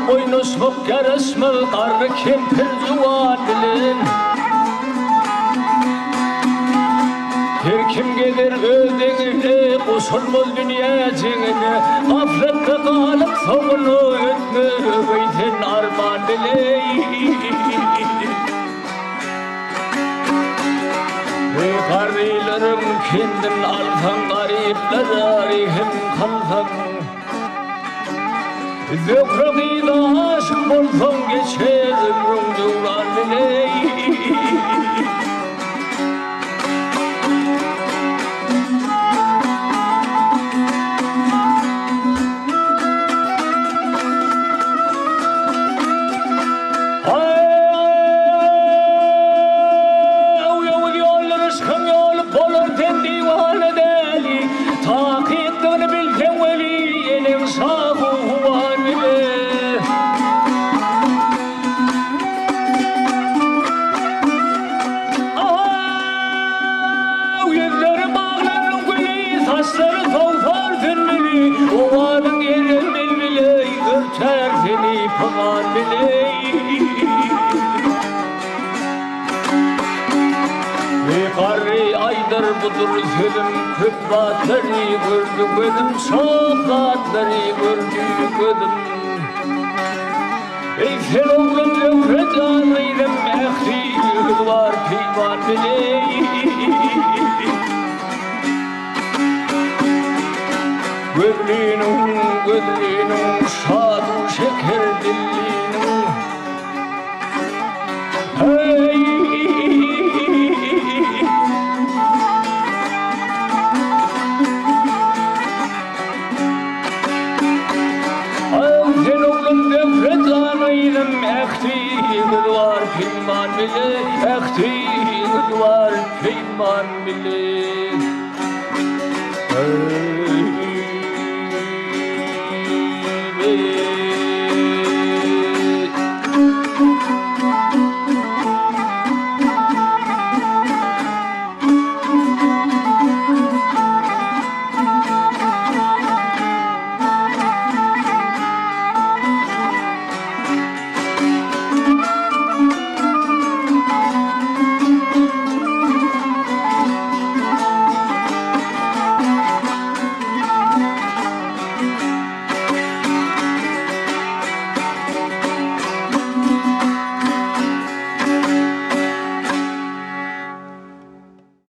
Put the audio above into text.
boynuzluk yarışmıl karı kempir juwan bilen. Her kim gelir ödegine boşulmaz dünya jengine gafletde kalıp soğunu ötme öýden arman biley. Gariylerim kendin alsan garipler arihim kalsan. Zökragida aşık bolsan geçer ömrüm duran biley. Budur sözüm köp batları gördü gözüm çok batları gördü gözüm. Ey sen oğlum nefret anıydım ehli var peyman biley. Gözlüğünün şadu şeker dillinin. Hey var peyman bile, ehti var peyman bile.